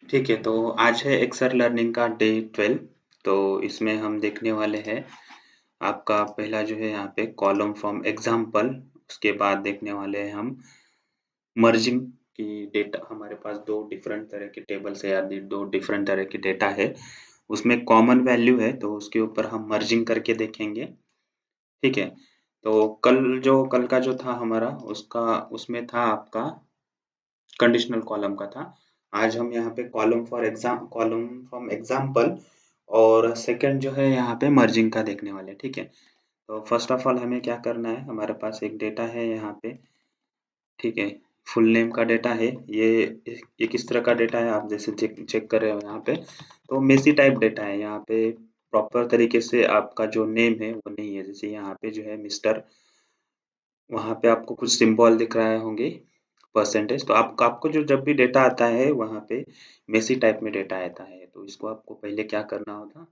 ठीक है, तो आज है एक्सेल लर्निंग का डे 12। तो इसमें हम देखने वाले हैं आपका पहला जो है यहाँ पे कॉलम फ्रॉम एग्जाम्पल। उसके बाद देखने वाले हैं हम मर्जिंग की डेटा। हमारे पास दो डिफरेंट तरह के टेबल्स है या दो डिफरेंट तरह की डेटा है, उसमें कॉमन वैल्यू है तो उसके ऊपर हम मर्जिंग करके देखेंगे। ठीक है, तो कल का जो था हमारा उसका उसमें था आपका कंडीशनल कॉलम का था। आज हम यहाँ पे कॉलम फ्रॉम एग्जाम्पल और सेकंड जो है यहाँ पे मर्जिंग का देखने वाले हैं। ठीक है, तो फर्स्ट ऑफ ऑल हमें क्या करना है, हमारे पास एक डेटा है यहाँ पे। ठीक है, फुल नेम का डेटा है ये किस तरह का डेटा है आप जैसे चेक चेक कर रहे हो यहाँ पे। तो मेसी टाइप डेटा है यहाँ पे, प्रॉपर तरीके से आपका जो नेम है वो नहीं है। जैसे यहाँ पे जो है मिस्टर, वहाँ पे आपको कुछ सिंबल दिख रहे होंगे परसेंटेज। तो आपको जो जब भी डेटा आता है वहाँ पे मेसी टाइप में डेटा आता है, तो इसको आपको पहले क्या करना होगा,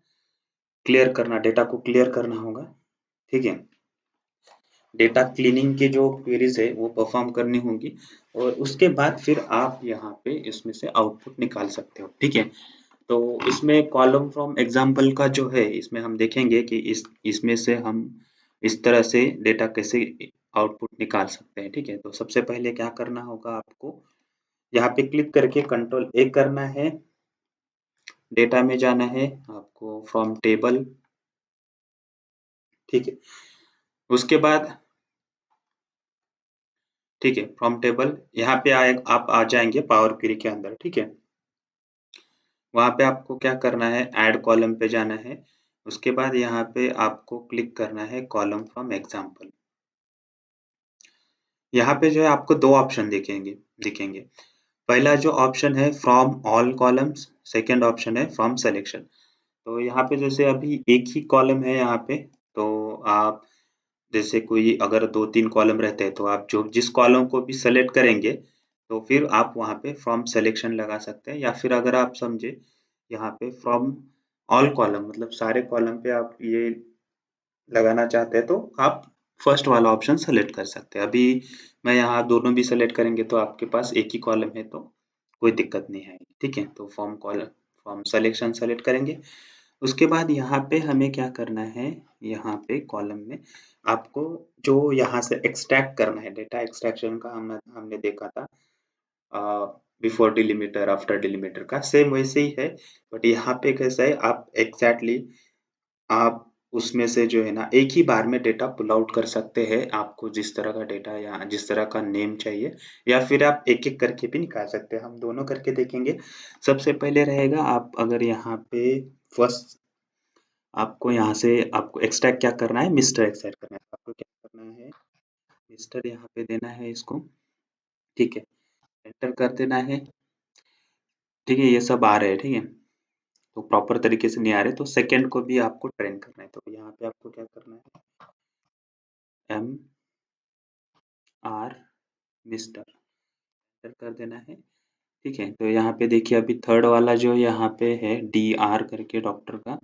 क्लियर करना, डेटा को क्लियर करना होगा। ठीक है, डेटा क्लीनिंग की जो क्वेरीज है वो परफॉर्म करनी होगी और उसके बाद फिर आप यहाँ पे इसमें से आउटपुट निकाल सकते हो। ठीक है, तो इसमें कॉलम फ्रॉम एग्जाम्पल का जो है इसमें हम देखेंगे कि इसमें से हम इस तरह से डेटा कैसे आउटपुट निकाल सकते हैं। ठीक है, तो सबसे पहले क्या करना होगा आपको, यहाँ पे क्लिक करके कंट्रोल ए करना है, डेटा में जाना है आपको फ्रॉम टेबल। ठीक है, उसके बाद ठीक है फ्रॉम टेबल यहाँ पे आए, आप आ जाएंगे पावर क्वेरी के अंदर। ठीक है, वहाँ पे आपको क्या करना है, ऐड कॉलम पे जाना है। उसके बाद यहाँ पे आपको क्लिक करना है कॉलम फ्रॉम एग्जाम्पल। यहाँ पे जो है आपको दो ऑप्शन दिखेंगे दिखेंगे। पहला जो ऑप्शन है from all columns, second option है फ्रॉम सिलेक्शन। तो यहाँ पे जैसे अभी एक ही कॉलम है यहाँ पे, तो आप जैसे कोई अगर दो तीन कॉलम रहते हैं तो आप जो जिस कॉलम को भी सेलेक्ट करेंगे तो फिर आप वहाँ पे फ्रॉम सिलेक्शन लगा सकते हैं, या फिर अगर आप समझे यहाँ पे फ्रॉम ऑल कॉलम मतलब सारे कॉलम पे आप ये लगाना चाहते हैं तो आप फर्स्ट वाला ऑप्शन सेलेक्ट कर सकते हैं। अभी मैं यहाँ दोनों भी सेलेक्ट करेंगे तो आपके पास एक ही कॉलम है तो कोई दिक्कत नहीं है। ठीक है, तो फॉर्म सिलेक्शन सेलेक्ट करेंगे। उसके बाद यहाँ पे हमें क्या करना है, यहाँ पे कॉलम में आपको जो यहाँ से एक्सट्रैक्ट करना है, डेटा एक्सट्रैक्शन का हमने हमने देखा था बिफोर डिलीमीटर आफ्टर डिलीमीटर का, सेम वैसे ही है। बट यहाँ पे कैसा है, आप एग्जैक्टली आप उसमें से जो है ना एक ही बार में डेटा पुल आउट कर सकते हैं, आपको जिस तरह का डेटा या जिस तरह का नेम चाहिए, या फिर आप एक एक करके भी निकाल सकते हैं। हम दोनों करके देखेंगे। सबसे पहले रहेगा, आप अगर यहाँ पे फर्स्ट आपको यहाँ से आपको एक्सट्रैक्ट क्या करना है, मिस्टर एक्सट्रैक्ट करना है। तो आपको क्या करना है, मिस्टर यहाँ पे देना है इसको। ठीक है, एंटर कर देना है। ठीक है, ये सब आ रहे हैं। ठीक है, तो प्रॉपर तरीके से नहीं आ रहे तो सेकंड को भी आपको ट्रेन करना है। तो यहाँ पे आपको क्या करना है, एम आर मिस्टर एंटर कर देना है। ठीक है, तो यहाँ पे देखिए अभी थर्ड वाला जो यहाँ पे है डी आर करके डॉक्टर का,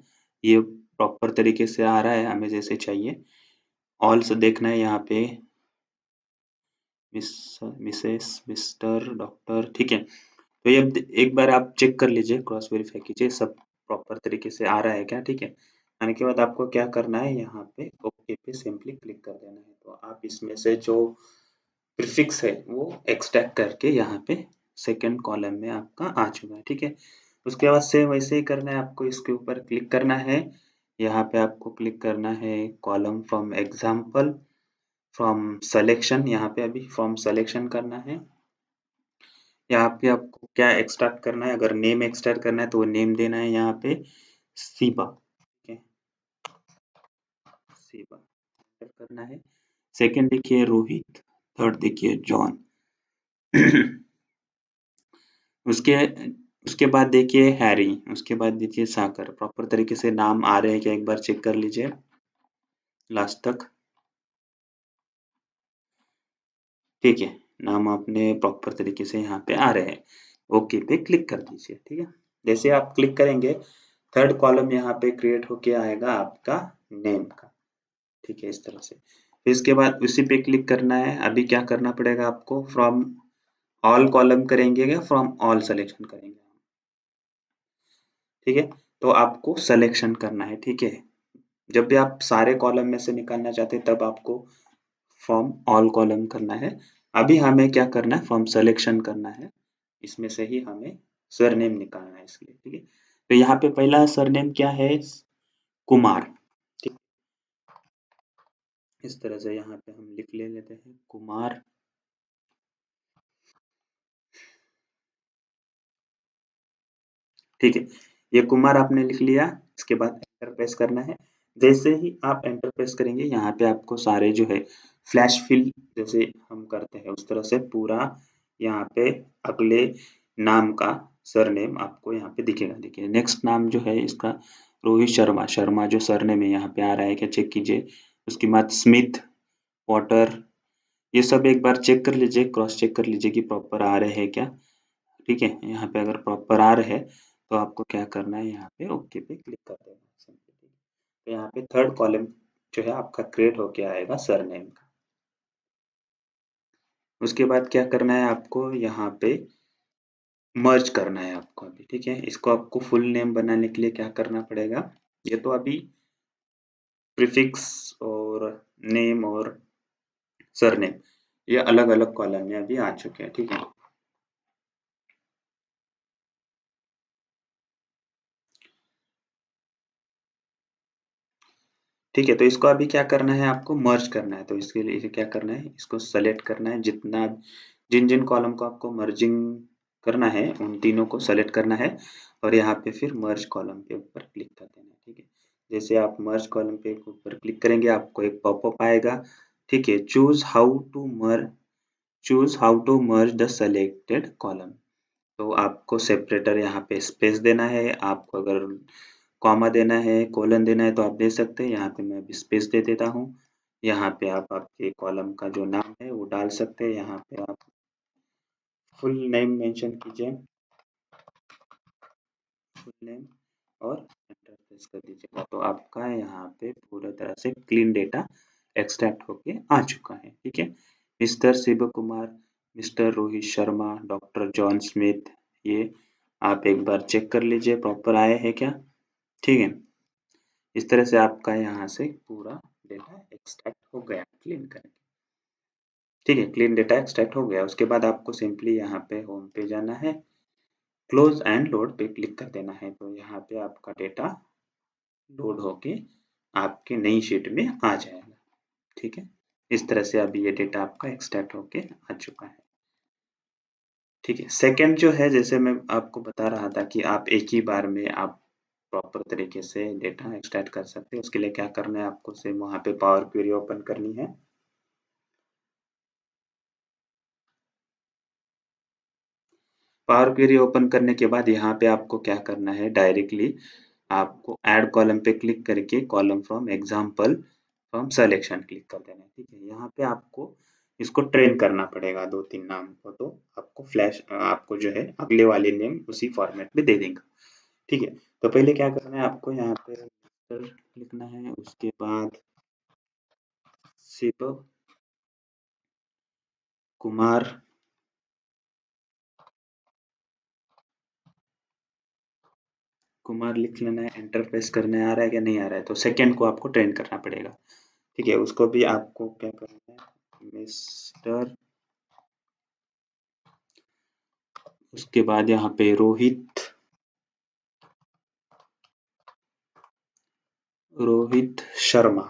ये प्रॉपर तरीके से आ रहा है हमें जैसे चाहिए। ऑल से देखना है यहाँ पे मिस मिसेस मिस्टर डॉक्टर। ठीक है, तो ये एक बार आप चेक कर लीजिए, क्रॉस वेरीफाई कीजिए सब प्रॉपर तरीके से आ रहा है क्या। ठीक है, आने के बाद आपको क्या करना है, यहाँ पे ओके पे सिंपली क्लिक कर देना है। तो आप इसमें से जो प्रीफिक्स है वो एक्सट्रैक्ट करके यहाँ पे सेकंड कॉलम में आपका आ चुका है। ठीक है, उसके बाद से वैसे ही करना है, आपको इसके ऊपर क्लिक करना है। यहाँ पे आपको क्लिक करना है column from example from selection, यहाँ पे अभी फ्रॉम सिलेक्शन करना है। यहाँ पे आपको क्या एक्सट्रैक्ट करना है, अगर नेम एक्सट्रैक्ट करना है तो वो नेम देना है यहाँ पे सीबा। ठीक है, सीबा एंटर करना है। सेकंड देखिए रोहित, थर्ड देखिए जॉन। उसके उसके बाद देखिए हैरी, उसके बाद देखिए साकर। प्रॉपर तरीके से नाम आ रहे हैं क्या, एक बार चेक कर लीजिए लास्ट तक। ठीक है, नाम आपने प्रॉपर तरीके से यहाँ पे आ रहे हैं। ओके पे क्लिक कर दीजिए। ठीक है, जैसे आप क्लिक करेंगे थर्ड कॉलम यहाँ पे क्रिएट होके आएगा आपका नेम का। ठीक है, इस तरह से फिर इसके बाद उसी पे क्लिक करना है। अभी क्या करना पड़ेगा आपको, फ्रॉम ऑल कॉलम करेंगे या फ्रॉम ऑल सिलेक्शन करेंगे। ठीक है। तो आपको सिलेक्शन करना है, ठीक है। जब भी आप सारे कॉलम में से निकालना चाहते हैं तब आपको फ्रॉम ऑल कॉलम करना है। अभी हमें क्या करना है, फ्रॉम सिलेक्शन करना है। इसमें से ही हमें सरनेम निकालना है इसके लिए, ठीक है। तो यहाँ पे पहला सरनेम क्या है, कुमार। ठीक, इस तरह से यहाँ पे हम लिख ले लेते हैं कुमार। ठीक है, ये कुमार आपने लिख लिया। इसके बाद एंटर प्रेस करना है। जैसे ही आप एंटर प्रेस करेंगे यहाँ पे आपको सारे जो है फ्लैश फिल जैसे हम करते हैं उस तरह से पूरा यहाँ पे अगले नाम का सरनेम आपको यहाँ पे दिखेगा। देखिए नेक्स्ट नाम जो है इसका रोहित शर्मा। शर्मा जो सरनेम है यहाँ पे आ रहा है क्या, चेक कीजिए। उसके बाद स्मिथ, पॉटर, ये सब एक बार चेक कर लीजिए, क्रॉस चेक कर लीजिए कि प्रॉपर आ रहे हैं क्या। ठीक है, यहाँ पे अगर प्रॉपर आ रहे हैं तो आपको क्या करना है, यहाँ पे ओके पे क्लिक कर देना है सिंपली, ठीक है। तो यहाँ पे थर्ड कॉलम जो है आपका क्रिएट होके आएगा सरनेम का। उसके बाद क्या करना है आपको, यहाँ पे मर्ज करना है आपको अभी, ठीक है। इसको आपको फुल नेम बनाने के लिए क्या करना पड़ेगा, ये तो अभी प्रीफिक्स और नेम और सरनेम ये अलग अलग कॉलम में अभी आ चुके हैं, ठीक है। ठीक है, तो इसको अभी क्या करना है, आपको मर्ज करना है। तो इसके लिए इसे क्या करना है, इसको सेलेक्ट करना है। जितना जिन जिन कॉलम को आपको मर्जिंग करना है उन तीनों को सेलेक्ट करना है और यहाँ पे फिर मर्ज कॉलम के ऊपर क्लिक कर देना है, ठीक है। जैसे आप मर्ज कॉलम पे ऊपर क्लिक करेंगे आपको एक पॉपअप आएगा, ठीक है। Choose how to merge the selected column. तो आपको सेपरेटर यहाँ पे स्पेस देना है। आपको अगर कॉमा देना है, कोलन देना है तो आप दे सकते हैं। यहाँ पे मैं अभी स्पेस दे देता हूँ। यहाँ पे आप आपके कॉलम का जो नाम है वो डाल सकते हैं। यहाँ पे आप फुल नेम मेंशन कीजिए, फुल नेम, और एंटर प्रेस कर दीजिएगा। तो आपका यहाँ पे पूरा तरह से क्लीन डेटा एक्सट्रैक्ट होके आ चुका है, ठीक है। Mister Shiv Kumar, mister Rohit Sharma, doctor John Smith, ये आप एक बार चेक कर लीजिए प्रॉपर आए हैं क्या, ठीक है। इस तरह से आपका यहाँ से पूरा डेटा एक्सट्रैक्ट हो गया क्लीन करके, ठीक है। क्लीन डेटा एक्सट्रैक्ट हो गया। उसके बाद आपको सिंपली यहाँ पे होम पे जाना है, क्लोज एंड लोड पे क्लिक कर देना है। तो यहाँ पे आपका डेटा लोड होके आपके नई शीट में आ जाएगा, ठीक है। इस तरह से अभी ये डेटा आपका एक्सट्रैक्ट होके आ चुका है, ठीक है। सेकंड जो है, जैसे मैं आपको बता रहा था कि आप एक ही बार में आप प्रॉपर तरीके से डेटा एक्सट्रैक्ट कर सकते हैं। उसके लिए क्या करना है, आपको सिर्फ वहाँ पे पावर क्वेरी ओपन करनी है। पावर क्वेरी ओपन करने के बाद यहाँ पे आपको क्या करना है, डायरेक्टली आपको ऐड कॉलम पे क्लिक करके column from example from selection click कर देना है, ठीक है। यहाँ पे आपको इसको ट्रेन करना पड़ेगा दो तीन नाम को, तो आपको फ्लैश आपको जो है अगले वाले नेम उसी फॉर्मेट में दे देगा, ठीक है। तो पहले क्या करना है, आपको यहाँ पे मिस्टर लिखना है। उसके बाद शिव कुमार, कुमार लिख लेना है। एंटर प्रेस करने आ रहा है कि नहीं आ रहा है, तो सेकंड को आपको ट्रेन करना पड़ेगा, ठीक है। उसको भी आपको क्या करना है, मिस्टर, उसके बाद यहाँ पे रोहित, रोहित शर्मा,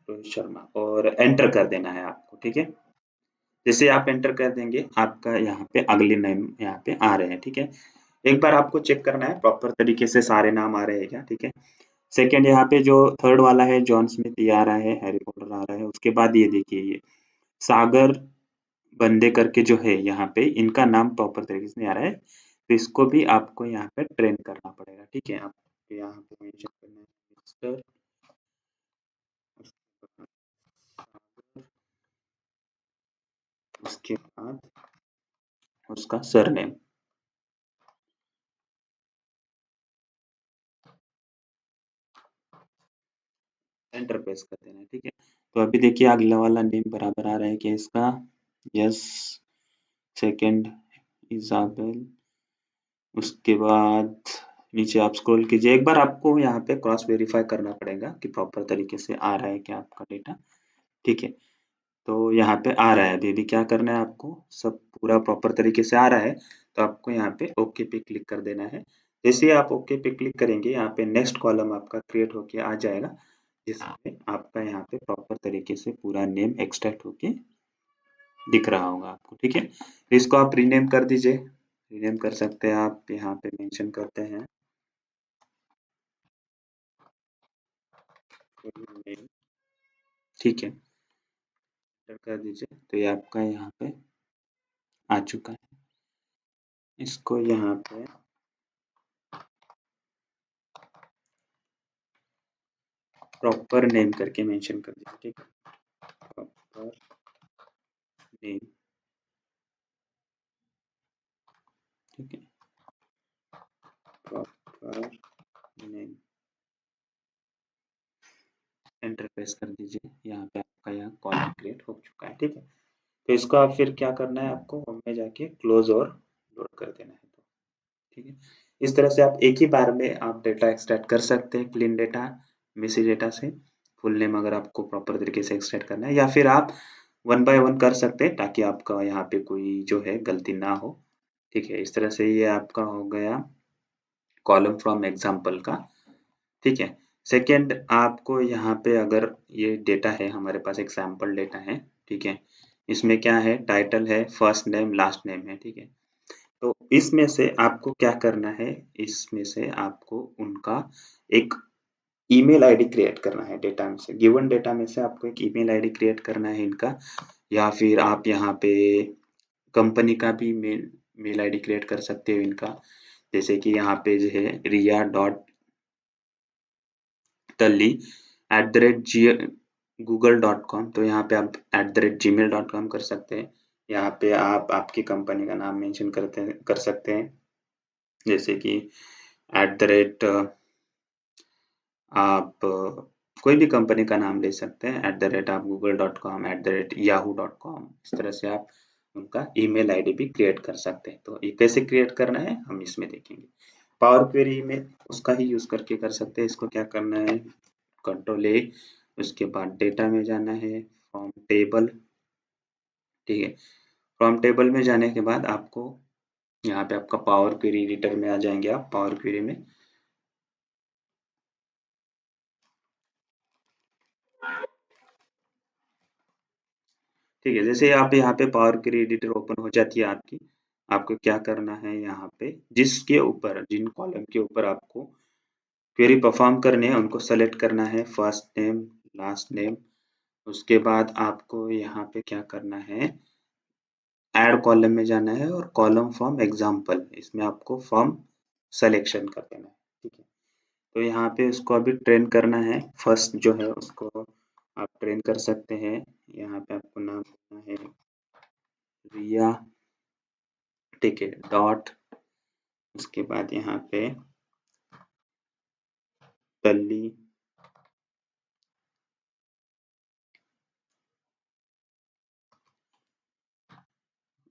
रोहित शर्मा, और एंटर कर देना है आपको, ठीक है। जैसे आप एंटर कर देंगे आपका यहाँ पे अगले नेम यहाँ पे आ रहे हैं, ठीक है। एक बार आपको चेक करना है प्रॉपर तरीके से सारे नाम आ रहे हैं क्या, ठीक है। सेकंड यहाँ पे जो थर्ड वाला है जॉन स्मिथ ये आ रहा है, हैरी पॉटर आ रहा है। उसके बाद ये देखिए ये सागर बंदे करके जो है यहाँ पे इनका नाम प्रॉपर तरीके से नहीं आ रहा है, तो इसको भी आपको यहाँ पे ट्रेन करना पड़ेगा, ठीक है। आप यहाँ पे मेंशन करना है मिस्टर, उसके बाद उसका सरनेम, एंटर प्रेस कर देना है, ठीक है। तो अभी देखिए अगला वाला नेम बराबर आ रहा है क्या इसका, यस, सेकंड इजाबेल, उसके बाद नीचे आप स्क्रॉल कीजिए, एक बार आपको यहाँ पे क्रॉस वेरीफाई करना पड़ेगा कि प्रॉपर तरीके से आ रहा है क्या आपका डेटा, ठीक है। तो यहाँ पे आ रहा है, अभी क्या करना है आपको, सब पूरा प्रॉपर तरीके से आ रहा है तो आपको यहाँ पे ओके पे क्लिक कर देना है। जैसे ही आप ओके पे क्लिक करेंगे यहाँ पे नेक्स्ट कॉलम आपका क्रिएट होके आ जाएगा, जिसमें आपका यहाँ पे प्रॉपर तरीके से पूरा नेम एक्सट्रैक्ट होके दिख रहा होगा आपको, ठीक है। तो इसको आप रीनेम कर दीजिए, रीनेम कर सकते हैं आप, यहाँ पे मेंशन करते हैं नेम, ठीक है, एंटर कर दीजिए। तो ये आपका यहाँ पे आ चुका है, इसको यहाँ पे प्रॉपर नेम करके मेंशन कर दीजिए, ठीक है, प्रॉपर नेम, ठीक है, प्रॉपर नेम, एंटर प्रेस कर दीजिए। यहाँ पे आपका यहाँ कॉलम क्रिएट हो चुका है, ठीक है। तो इसको आप फिर क्या करना है आपको, होम में जाके क्लोज और लोड कर देना है, तो ठीक है। इस तरह से आप एक ही बार में आप डेटा एक्सट्रैक्ट कर सकते हैं, क्लीन डेटा मेसी डेटा से, फुल नेम अगर आपको प्रॉपर तरीके से एक्सट्रैक्ट करना है, या फिर आप वन बाय वन कर सकते हैं ताकि आपका यहाँ पे कोई जो है गलती ना हो, ठीक है। इस तरह से ये आपका हो गया कॉलम फ्रॉम एग्जाम्पल का, ठीक है। सेकंड आपको यहाँ पे अगर ये डेटा है, हमारे पास एक सैंपल डेटा है, ठीक है, इसमें क्या है, टाइटल है, फर्स्ट नेम, लास्ट नेम है, ठीक है। तो इसमें से आपको क्या करना है, इसमें से आपको उनका एक ईमेल आईडी क्रिएट करना है, डेटा में से, गिवन डेटा में से आपको एक ईमेल आईडी क्रिएट करना है इनका, या फिर आप यहाँ पे कंपनी का भी मेल आईडी क्रिएट कर सकते हो इनका, जैसे कि यहाँ पे जो है Riya dot Talli at the rate G google.com, तो यहाँ पे आप एट द रेट gmail.com कर सकते हैं। यहाँ पे आप आपकी कंपनी का नाम मेंशन कर सकते हैं, जैसे कि एट द रेट आप कोई भी कंपनी का नाम ले सकते हैं, एट द रेट आप google.com, eight the rate yahoo.com, इस तरह से आप उनका ईमेल आईडी भी क्रिएट कर सकते हैं। तो ये कैसे क्रिएट करना है हम इसमें देखेंगे। पावर क्वेरी में उसका ही यूज करके कर सकते हैं। इसको क्या करना है, कंट्रोल ए, उसके बाद डेटा में जाना है, फ्रॉम टेबल, ठीक है। फ्रॉम टेबल में जाने के बाद आपको यहाँ पे आपका पावर क्वेरी एडिटर में आ जाएंगे, आप पावर क्वेरी में, ठीक है। जैसे आप यहाँ पे पावर क्वेरी एडिटर ओपन हो जाती है आपकी, आपको क्या करना है, यहाँ पे जिसके ऊपर, जिन कॉलम के ऊपर आपको क्वेरी परफॉर्म करने हैं उनको सेलेक्ट करना है, फर्स्ट नेम, लास्ट नेम, उसके बाद आपको यहाँ पे क्या करना है, ऐड कॉलम में जाना है और कॉलम फ्रॉम एग्जाम्पल, इसमें आपको फ्रॉम सिलेक्शन कर देना है, ठीक है। तो यहाँ पे उसको अभी ट्रेन करना है, फर्स्ट जो है उसको आप ट्रेन कर सकते हैं। यहाँ पे आपको नाम देना है रिया, ठीक है, डॉट, उसके बाद यहाँ पे तल्ली,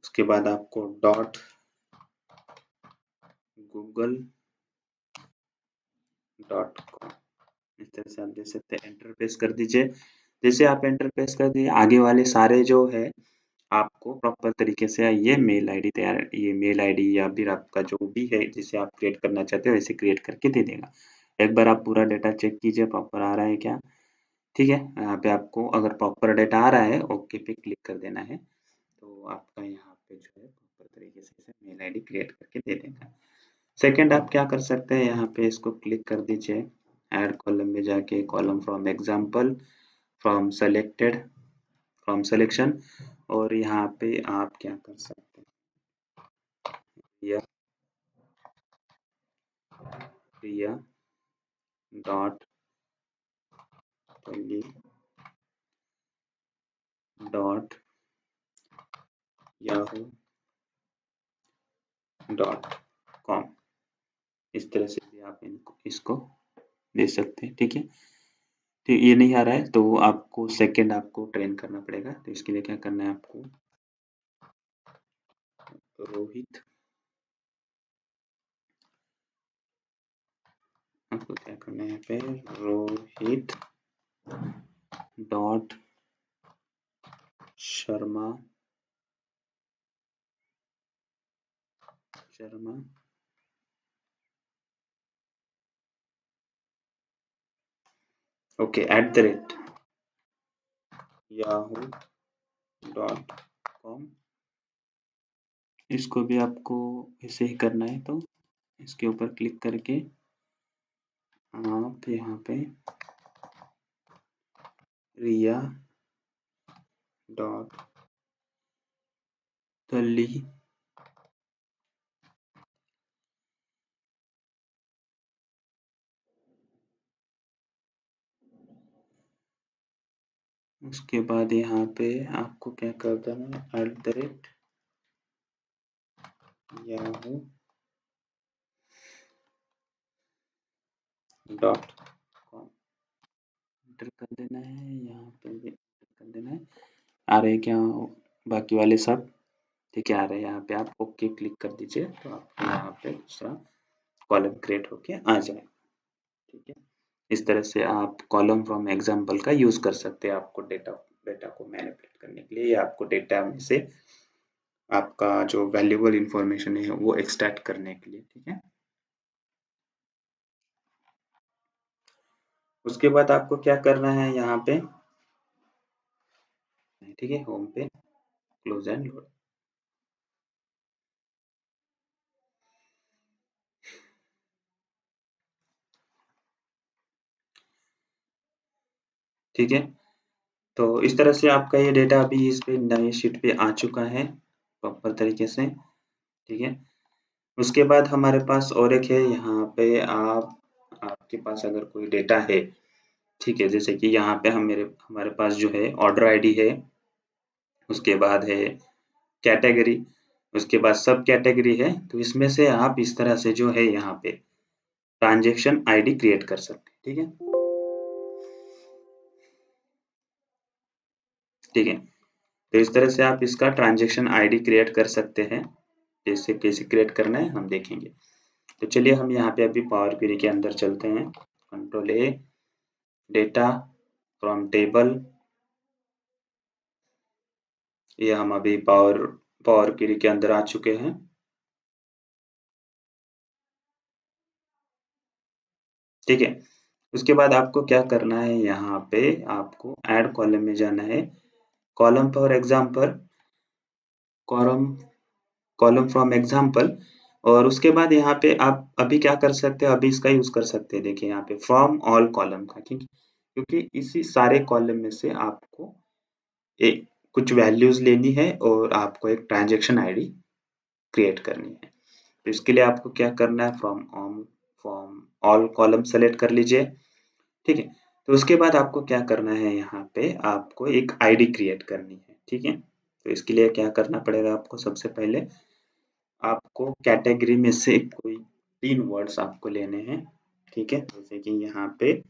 उसके बाद आपको डॉट गूगल डॉट कॉम, इस तरह से आप दे सकते हैं, एंटर प्रेस कर दीजिए। जैसे आप एंटर प्रेस कर दिए, आगे वाले सारे जो है आपको प्रॉपर तरीके से ये मेल आईडी तैयार, ये मेल आईडी या फिर आपका जो भी है जिसे आप क्रिएट करना चाहते हो वैसे क्रिएट करके दे देगा। एक बार आप पूरा डेटा चेक कीजिए प्रॉपर आ रहा है क्या, ठीक है। यहाँ पे आपको अगर प्रॉपर डेटा आ रहा है ओके पे क्लिक कर देना है, तो आपका यहाँ पे जो है प्रॉपर तरीके से इसे मेल आईडी क्रिएट करके दे देगा। सेकंड आप क्या कर सकते हैं, यहाँ पे इसको क्लिक कर दीजिए, ऐड कॉलम में जाके column from example, from selected, from selection, और यहाँ पे आप क्या कर सकते हैं, या Priya dot dot Yahoo dot com, इस तरह से भी आप इनको इसको दे सकते हैं, ठीक है। तो ये नहीं आ रहा है तो आपको सेकंड आपको ट्रेन करना पड़ेगा। तो इसके लिए क्या करना है आपको, रोहित, आपको क्या करना है यहाँ पे, Rohit dot Sharma Sharma okay @yahoo.com। इसको भी आपको ऐसे ही करना है, तो इसके ऊपर क्लिक करके आप यहाँ पे रिया डॉट तली उसके बाद यहाँ पे आपको क्या कर देना है, @yahoo.com एंटर कर देना है। यहाँ पे भी एंटर कर देना है। आ रहे हैं क्या बाकी वाले सब? ठीक है, आ रहे हैं। यहाँ पे आप ओके क्लिक कर दीजिए तो आपको यहाँ पे दूसरा कॉलम क्रिएट होके आ जाए। ठीक है, इस तरह से आप कॉलम फ्रॉम एग्जाम्पल का यूज कर सकते हैं आपको डेटा डेटा को मैनिपुलेट करने के लिए, या आपको डेटा में से आपका जो वैल्यूएबल इंफॉर्मेशन है वो एक्सट्रैक्ट करने के लिए। ठीक है, उसके बाद आपको क्या करना है यहाँ पे, ठीक है, होम पे क्लोज एंड लोड। ठीक है, तो इस तरह से आपका ये डेटा अभी इस पे नए शीट पे आ चुका है प्रॉपर तरीके से। ठीक है, उसके बाद हमारे पास और एक है यहाँ पे, आपके पास अगर कोई डेटा है, ठीक है, जैसे कि यहाँ पे हमारे पास जो है ऑर्डर आईडी है, उसके बाद है कैटेगरी, उसके बाद सब कैटेगरी है। तो इसमें से आप इस तरह से जो है यहाँ पे ट्रांजेक्शन आईडी क्रिएट कर सकते हैं। ठीक है, ठीक है, तो इस तरह से आप इसका ट्रांजेक्शन आईडी क्रिएट कर सकते हैं। जैसे कैसे क्रिएट करना है हम देखेंगे। तो चलिए हम यहाँ पे अभी पावर क्वेरी के अंदर चलते हैं। Control A, data from table, ये हम अभी पावर क्वेरी के अंदर आ चुके हैं। ठीक है, उसके बाद आपको क्या करना है, यहाँ पे आपको ऐड कॉलम में जाना है, column for example, column column from example, और उसके बाद यहाँ पे आप अभी क्या कर सकते हैं, अभी इसका यूज कर सकते हैं। देखिए यहाँ पे फ्रॉम ऑल कॉलम का, ठीक, क्योंकि इसी सारे कॉलम में से आपको एक कुछ वैल्यूज लेनी है और आपको एक ट्रांजेक्शन आईडी क्रिएट करनी है। तो इसके लिए आपको क्या करना है, फ्रॉम ऑल कॉलम सेलेक्ट कर लीजिए। ठीक है, तो उसके बाद आपको क्या करना है, यहाँ पे आपको एक आईडी क्रिएट करनी है। ठीक है, तो इसके लिए क्या करना पड़ेगा, आपको सबसे पहले आपको कैटेगरी में से कोई 3 वर्ड्स आपको लेने हैं। ठीक है, जैसे कि यहाँ पे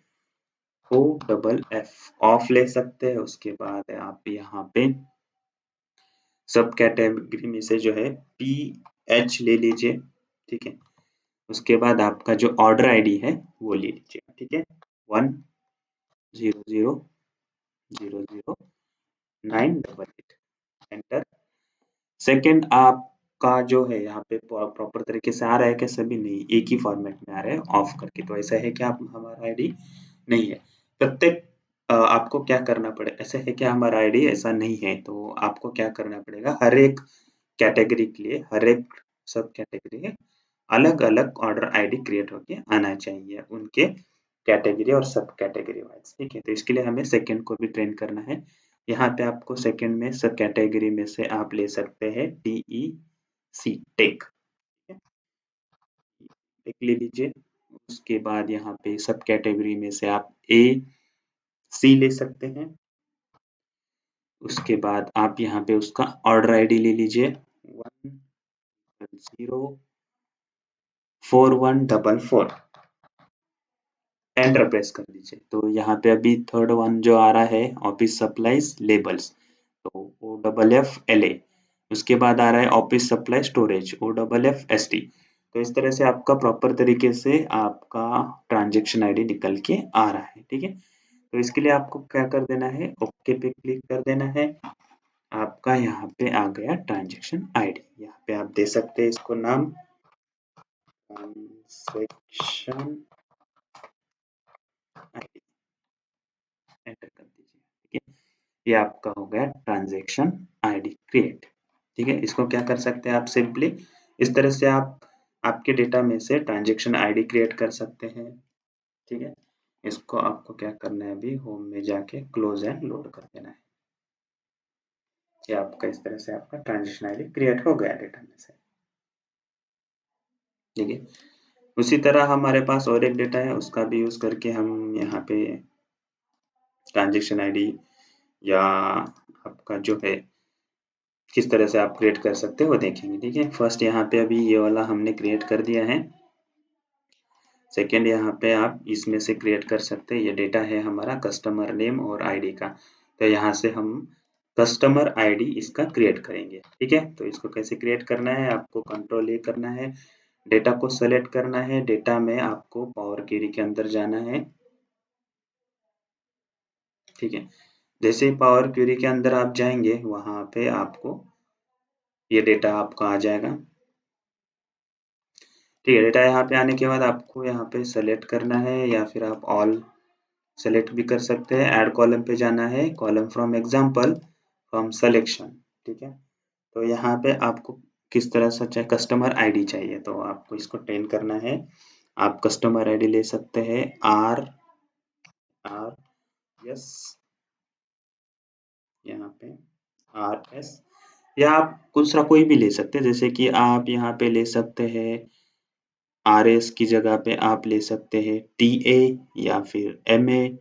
O डबल F ऑफ ले सकते हैं। उसके बाद आप यहाँ पे सब कैटेगरी में से जो है PH ले लीजिए। ठीक है, उसके बाद आपका जो ऑर्डर आईडी है वो ले लीजिए। ठीक है, 10000988 एंटर। सेकंड आपका जो है यहाँ पे प्रॉपर तरीके से आ रहा है क्या, सभी नहीं, एक ही फॉर्मेट में आ रहा है ऑफ करके, तो ऐसा है कि आप हमारा आईडी नहीं है। प्रत्येक आपको क्या करना पड़े, ऐसा है कि हमारा आईडी ऐसा नहीं है, तो आपको क्या करना पड़ेगा, हर एक कैटेगरी के लिए, हर एक सब कैटेगरी है, अलग अलग ऑर्डर आईडी क्रिएट होके आना चाहिए उनके कैटेगरी और सब कैटेगरी वाइज। ठीक है, तो इसके लिए हमें सेकंड को भी ट्रेन करना है। यहाँ पे आपको सेकंड में सब कैटेगरी में से आप ले सकते हैं TEC टेक, टेक ले लीजिए। उसके बाद यहाँ पे सब कैटेगरी में से आप AC ले सकते हैं। उसके बाद आप यहाँ पे उसका ऑर्डर आईडी ले लीजिए 1041444। एंटर प्रेस कर दीजिए। तो यहाँ पे अभी थर्ड वन जो आ रहा है ऑफिस सप्लाईज लेबल्स, तो OFFLA। उसके बाद आ रहा है ऑफिस सप्लाई स्टोरेज, OFFST। तो इस तरह से आपका प्रॉपर तरीके से आपका ट्रांजेक्शन आईडी निकल के आ रहा है, ठीक है। तो इसके लिए आपको क्या कर देना है, ओके पे क्लिक कर देना है। आपका यहाँ पे आ गया ट्रांजेक्शन आईडी। यहाँ पे आप दे सकते हैं इसको नाम ट्रांजेक्शन आईडी, एंटर कर दीजिए, ठीक है। ये आपका हो गया ट्रांजेक्शन आईडी क्रिएट, ठीक है। इसको क्या कर सकते हैं आप, सिंपली इस तरह से आप आपके डेटा में से ट्रांजेक्शन आईडी क्रिएट कर सकते हैं, ठीक है। इसको आपको क्या करना है, अभी होम में जाके क्लोज एंड लोड कर देना है। ये आपका इस तरह से आपका ट्रांजेक्शन आईडी क्रिएट हो गया डेटा में से, ठीक है। उसी तरह हमारे पास और एक डेटा है, उसका भी यूज करके हम यहाँ पे ट्रांजेक्शन आईडी या आपका जो है किस तरह से आप क्रिएट कर सकते हो वो देखेंगे, ठीक है। फर्स्ट यहाँ पे अभी ये वाला हमने क्रिएट कर दिया है। सेकेंड यहाँ पे आप इसमें से क्रिएट कर सकते हैं, ये डेटा है हमारा कस्टमर नेम और आईडी का। तो यहाँ से हम कस्टमर आईडी इसका क्रिएट करेंगे, ठीक है। तो इसको कैसे क्रिएट करना है, आपको कंट्रोल ए करना है, डेटा को सेलेक्ट करना है, डेटा में आपको पावर क्वेरी के अंदर जाना है, ठीक है। जैसे ही पावर क्वेरी के अंदर आप जाएंगे वहां पे आपको ये डेटा आपका आ जाएगा, ठीक है। डेटा यहाँ पे आने के बाद आपको यहाँ पे सेलेक्ट करना है या फिर आप ऑल सेलेक्ट भी कर सकते हैं। ऐड कॉलम पे जाना है, column from example from selection, ठीक है। तो यहाँ पे आपको किस तरह से चाहिए, कस्टमर आईडी चाहिए, तो आपको इसको टेन करना है। आप कस्टमर आईडी ले सकते हैं RS, यहाँ पे RS, या आप दूसरा कोई भी ले सकते हैं, जैसे कि आप यहाँ पे ले सकते हैं RS की जगह पे आप ले सकते हैं TA या फिर MA,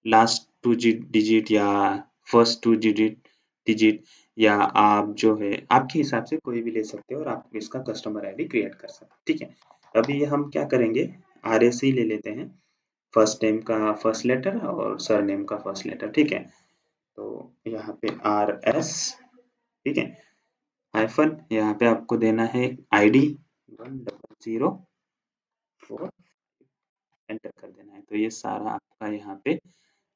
लास्ट टू डिजिट या फर्स्ट टू डिजिट, या आप जो है आपके हिसाब से कोई भी ले सकते हो और आप इसका कस्टमर आईडी क्रिएट कर सकते हैं, ठीक है। अभी हम क्या करेंगे, RS ही ले लेते हैं, फर्स्ट नेम का फर्स्ट लेटर और सर नेम का फर्स्ट लेटर, ठीक है। तो यहाँ पे RS, ठीक है, हाइफन यहाँ पे आपको देना है ID 1004, एंटर कर देना है। तो ये सारा आपका यहाँ पे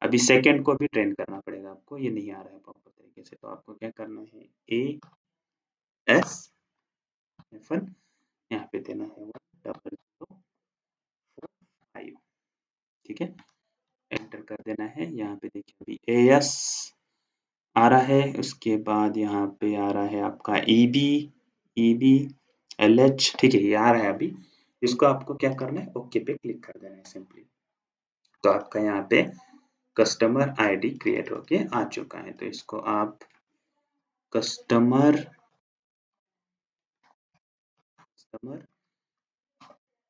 अभी सेकंड को भी ट्रेन करना पड़ेगा आपको, ये नहीं आ रहा है प्रॉपर तरीके से। तो आपको क्या करना है, AS हाइफन यहाँ पे देना है 1005, ठीक है, एंटर कर देना है। यहाँ पे देखिए अभी AS आ रहा है, उसके बाद यहाँ पे आ रहा है आपका EB LH, ठीक है, ये आ रहा है अभी। इसको आपको क्या करना है, ओके पे क्लिक कर देना है सिंपली। तो आपका यहाँ पे कस्टमर आईडी क्रिएट होके आ चुका है। तो इसको आप कस्टमर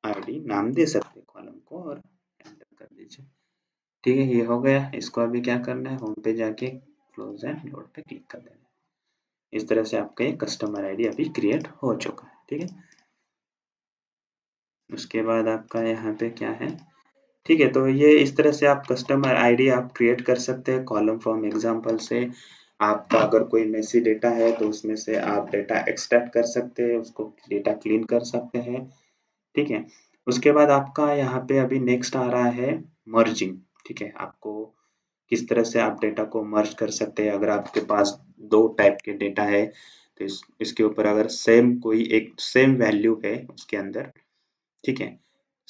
आईडी नाम दे सकते हैं कॉलम को और एंटर कर दीजिए, ठीक है। ये हो गया। इसको अभी क्या करना है, होम पे जाके क्लोज एंड लोड पे क्लिक कर देना है। इस तरह से आपका ये कस्टमर आईडी अभी क्रिएट हो चुका है, ठीक है। उसके बाद आपका यहाँ पे क्या है, ठीक है। तो ये इस तरह से आप कस्टमर आईडी आप क्रिएट कर सकते हैं कॉलम फ्रॉम एग्जांपल से। आपका अगर कोई मेसी डेटा है तो उसमें से आप डेटा एक्सट्रैक्ट कर सकते हैं, उसको डेटा क्लीन कर सकते हैं, ठीक है। उसके बाद आपका यहाँ पे अभी नेक्स्ट आ रहा है मर्जिंग, ठीक है। आपको किस तरह से आप डेटा को मर्ज कर सकते हैं, अगर आपके पास दो टाइप के डेटा है तो इसके ऊपर अगर सेम कोई एक सेम वैल्यू है उसके अंदर, ठीक है,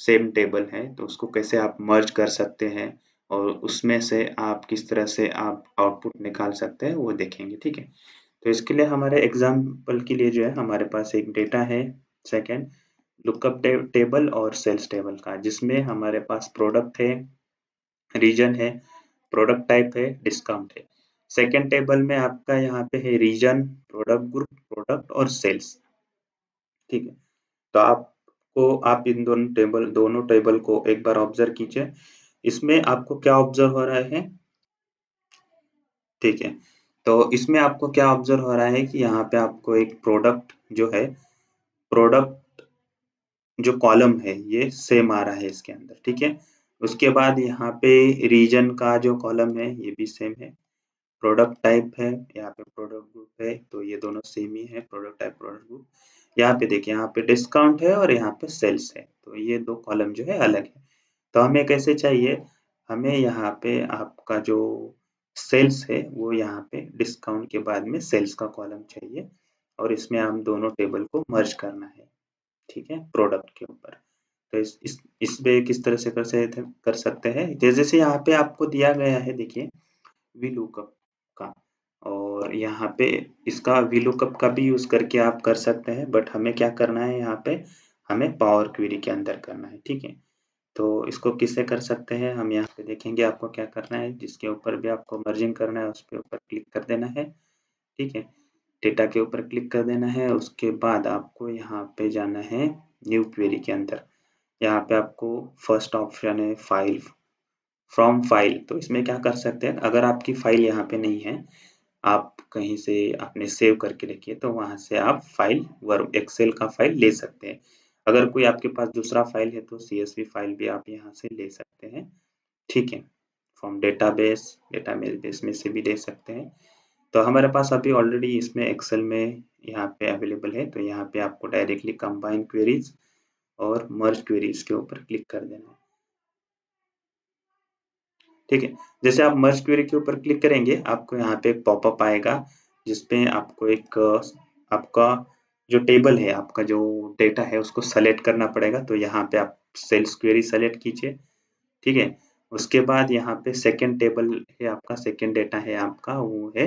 सेम टेबल है, तो उसको कैसे आप मर्ज कर सकते हैं और उसमें से आप किस तरह से आप आउटपुट निकाल सकते हैं वो देखेंगे, ठीक है। तो इसके लिए हमारे एग्जाम्पल के लिए जो है हमारे पास एक डेटा है, सेकेंड लुकअप टेबल और सेल्स टेबल का, जिसमें हमारे पास प्रोडक्ट है, रीजन है, प्रोडक्ट टाइप है, डिस्काउंट है। सेकेंड टेबल में आपका यहाँ पे है रीजन, प्रोडक्ट ग्रुप, प्रोडक्ट और सेल्स, ठीक है। तो आपको आप इन दोनों टेबल को एक बार ऑब्जर्व कीजिए। इसमें आपको क्या ऑब्जर्व हो रहा है, ठीक है। तो इसमें आपको क्या ऑब्जर्व हो रहा है कि यहाँ पे आपको एक प्रोडक्ट जो है, प्रोडक्ट जो कॉलम है ये सेम आ रहा है इसके अंदर, ठीक है। उसके बाद यहाँ पे रीजन का जो कॉलम है ये भी सेम है। प्रोडक्ट टाइप है, यहाँ पे प्रोडक्ट ग्रुप है, तो ये दोनों सेम ही है, प्रोडक्ट टाइप प्रोडक्ट ग्रुप। यहाँ पे देखिए, यहाँ पे डिस्काउंट है और यहाँ पे सेल्स है, तो ये दो कॉलम जो है अलग है। तो हमें कैसे चाहिए, हमें यहाँ पे आपका जो सेल्स है वो यहाँ पे डिस्काउंट के बाद में सेल्स का कॉलम चाहिए, और इसमें हम दोनों टेबल को मर्ज करना है, ठीक है, प्रोडक्ट के ऊपर। तो इस पे किस तरह से कर सकते हैं, जैसे यहाँ पे आपको दिया गया है, देखिए वीलुकअप का, और यहाँ पे इसका वीलुकअप का भी यूज करके आप कर सकते हैं, बट हमें क्या करना है, यहाँ पे हमें पावर क्वेरी के अंदर करना है, ठीक है। तो इसको किससे कर सकते हैं, हम यहाँ पे देखेंगे आपको क्या करना है, जिसके ऊपर भी आपको मर्जिंग करना है उस पे ऊपर क्लिक कर देना है, ठीक है। डेटा के ऊपर क्लिक कर देना है, उसके बाद आपको यहाँ पे जाना है न्यू क्वेरी के अंदर। यहाँ पे आपको फर्स्ट ऑप्शन है फाइल, फ्रॉम फाइल। तो इसमें क्या कर सकते हैं, अगर आपकी फाइल यहाँ पे नहीं है, आप कहीं से आपने सेव करके रखी है, तो वहां से आप फाइल वर्ड एक्सेल का फाइल ले सकते हैं। अगर कोई आपके पास दूसरा फाइल है तो सीएसवी फाइल भी आप यहाँ से ले सकते हैं, ठीक है। फ्रॉम डेटाबेस, डेटाबेस में से भी ले सकते हैं। तो हमारे पास अभी ऑलरेडी इसमें एक्सेल में यहाँ पे अवेलेबल है, तो यहाँ पे आपको डायरेक्टली कंबाइन क्वेरीज और मर्ज क्वेरीज के ऊपर क्लिक कर देना है, ठीक है। जैसे आप मर्ज क्वेरी के ऊपर क्लिक करेंगे, आपको यहाँ पे एक पॉपअप आएगा, जिसपे आपको एक आपका जो टेबल है, आपका जो डेटा है उसको सेलेक्ट करना पड़ेगा। तो यहाँ पे आप सेल्स क्वेरी सेलेक्ट कीजिए, ठीक है। उसके बाद यहाँ पे सेकंड टेबल है आपका, सेकंड डेटा है आपका, वो है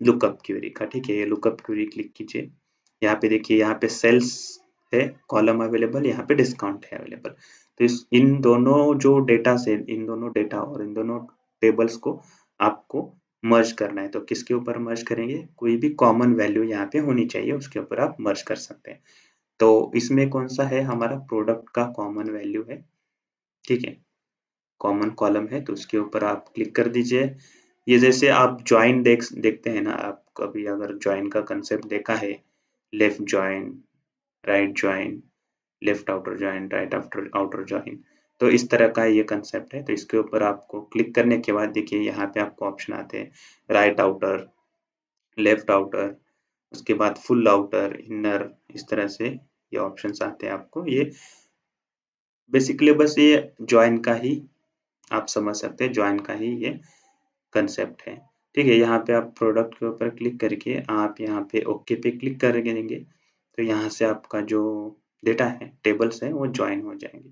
लुकअप क्वेरी का, ठीक है। ये लुकअप क्वेरी क्लिक कीजिए। यहाँ पे देखिए, यहाँ पे सेल्स है कॉलम अवेलेबल, यहाँ पे डिस्काउंट है अवेलेबल। तो इस इन दोनों जो डेटा से, इन दोनों डेटा और इन दोनों टेबल्स को आपको मर्ज करना है। तो किसके ऊपर मर्ज करेंगे, कोई भी कॉमन वैल्यू यहाँ पे होनी चाहिए, उसके ऊपर आप मर्ज कर सकते हैं। तो इसमें कौन सा है, हमारा प्रोडक्ट का कॉमन वैल्यू है, ठीक है, कॉमन कॉलम है, तो उसके ऊपर आप क्लिक कर दीजिए। ये जैसे आप ज्वाइन देखते हैं ना, आप कभी अगर ज्वाइन का कंसेप्ट देखा है, left join, right join, left outer join, right after outer join, तो इस तरह का ये कंसेप्ट है। तो इसके ऊपर आपको क्लिक करने के बाद देखिए, यहाँ पे आपको ऑप्शन आते हैं, राइट आउटर, लेफ्ट आउटर, उसके बाद फुल आउटर, इनर, इस तरह से ये ऑप्शंस आते हैं आपको। ये बेसिकली बस ये ज्वाइन का ही, आप समझ सकते हैं, ज्वाइन का ही ये कंसेप्ट है, ठीक है। यहाँ पे आप प्रोडक्ट के ऊपर क्लिक करके आप यहाँ पे ओके पे क्लिक कर देंगे, तो यहाँ से आपका जो डेटा है, टेबल्स है, वो ज्वाइन हो जाएंगे,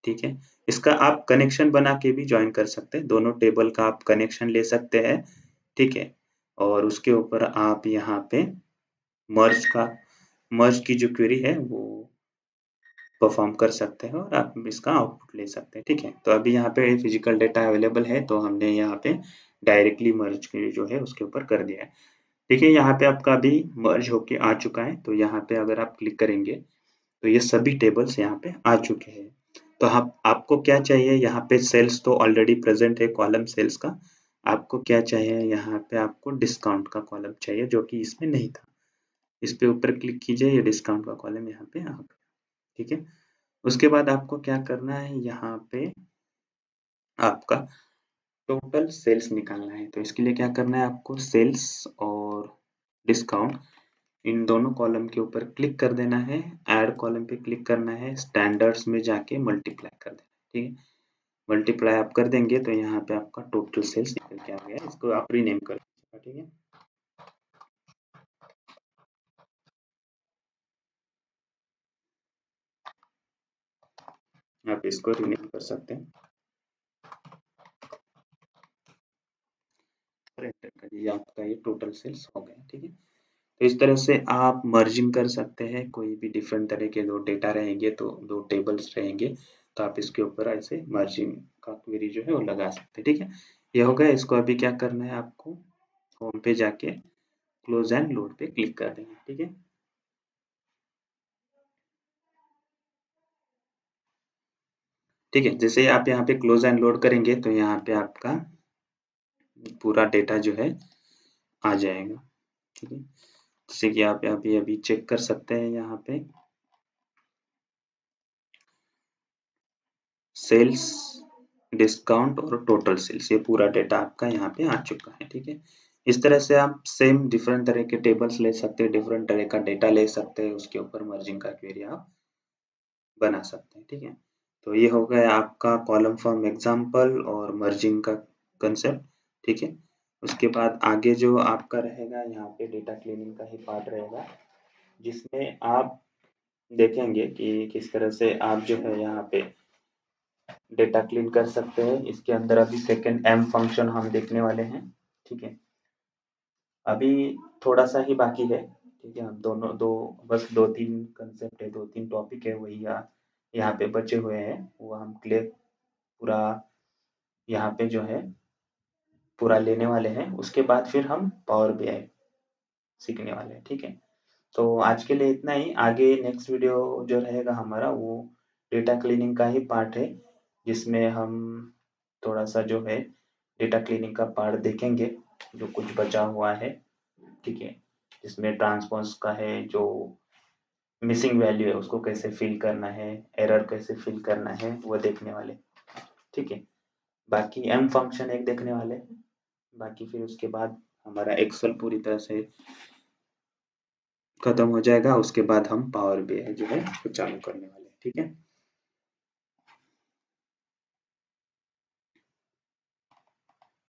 ठीक है। इसका आप कनेक्शन बना के भी ज्वाइन कर सकते हैं, दोनों टेबल का आप कनेक्शन ले सकते हैं, ठीक है। और उसके ऊपर आप यहाँ पे मर्ज की जो क्वेरी है वो परफॉर्म कर सकते हैं, और आप इसका आउटपुट ले सकते हैं, ठीक है। तो अभी यहाँ पे फिजिकल डेटा अवेलेबल है, तो हमने यहाँ पे डायरेक्टली मर्ज क्वेरी जो है उसके ऊपर कर दिया है। देखिए, यहाँ पे आपका अभी मर्ज होके आ चुका है, तो यहाँ पे अगर आप क्लिक करेंगे, तो ये सभी टेबल्स यहाँ पे आ चुके हैं। तो आप आपको क्या चाहिए, यहाँ पे सेल्स तो ऑलरेडी प्रेजेंट है, कॉलम सेल्स का। आपको क्या चाहिए, यहाँ पे आपको डिस्काउंट का कॉलम चाहिए, जो कि इसमें नहीं था। इस पे ऊपर क्लिक कीजिए, ये डिस्काउंट का कॉलम यहाँ पे आ गया, ठीक है। उसके बाद आपको क्या करना है, यहाँ पे आपका टोटल सेल्स निकालना है। तो इसके लिए क्या करना है, आपको सेल्स और डिस्काउंट, इन दोनों कॉलम के ऊपर क्लिक कर देना है, ऐड कॉलम पे क्लिक करना है, स्टैंडर्ड्स में जाके मल्टीप्लाई कर देना है, ठीक है। मल्टीप्लाई आप कर देंगे, तो यहाँ पे आपका टोटल सेल्स निकल के आ गया। इसको आप रीनेम कर दीजिएगा, ठीक है। आप इसको रीनेम कर सकते हैं और एंटर करिए, आपका ये टोटल सेल्स हो गया, ठीक है। तो इस तरह से आप मर्जिंग कर सकते हैं, कोई भी डिफरेंट तरह के दो डेटा रहेंगे, तो दो टेबल्स रहेंगे, तो आप इसके ऊपर ऐसे मर्जिंग का क्वेरी जो है वो लगा सकते हैं, ठीक है। ये हो गया। इसको अभी क्या करना है, आपको होम पे जाके क्लोज एंड लोड पे क्लिक कर देना, ठीक है। ठीक है, जैसे आप यहाँ पे क्लोज एंड लोड करेंगे, तो यहाँ पे आपका पूरा डेटा जो है आ जाएगा, ठीक है। जैसे कि आप यहाँ पे अभी चेक कर सकते हैं, यहाँ पे सेल्स, डिस्काउंट और टोटल सेल्स, ये पूरा डेटा आपका यहाँ पे आ चुका है। ठीक है, इस तरह से आप सेम डिफरेंट तरह के टेबल्स ले सकते हैं, डिफरेंट तरह का डेटा ले सकते हैं, उसके ऊपर मर्जिंग का क्वेरी आप बना सकते हैं। ठीक है, तो ये हो गया आपका कॉलम फॉर्म एग्जाम्पल और मर्जिंग का कंसेप्ट। ठीक है, उसके बाद आगे जो आपका रहेगा यहाँ पे डेटा क्लीनिंग का ही पार्ट रहेगा, जिसमें आप देखेंगे कि किस तरह से आप जो है यहाँ पे डेटा क्लीन कर सकते हैं। इसके अंदर अभी सेकंड एम फंक्शन हम देखने वाले हैं। ठीक है, अभी थोड़ा सा ही बाकी है। ठीक है, हम दोनों दो बस दो तीन कंसेप्ट है, दो तीन टॉपिक है, वही यहाँ पे बचे हुए हैं, वो हम क्लियर पूरा यहाँ पे जो है पूरा लेने वाले हैं। उसके बाद फिर हम पावर बीआई सीखने वाले हैं। ठीक है, तो आज के लिए इतना ही। आगे नेक्स्ट वीडियो जो रहेगा हमारा वो डेटा क्लीनिंग का ही पार्ट है, जिसमें हम थोड़ा सा जो है डेटा क्लीनिंग का पार्ट देखेंगे, जो कुछ बचा हुआ है। ठीक है, जिसमें ट्रांसपोज का है, जो मिसिंग वैल्यू है उसको कैसे फिल करना है, एरर कैसे फिल करना है, वो देखने वाले। ठीक है, बाकी एम फंक्शन एक देखने वाले, बाकी फिर उसके बाद हमारा एक्सेल पूरी तरह से खत्म हो जाएगा। उसके बाद हम पावर बीआई जो है वो चालू करने वाले हैं। ठीक है।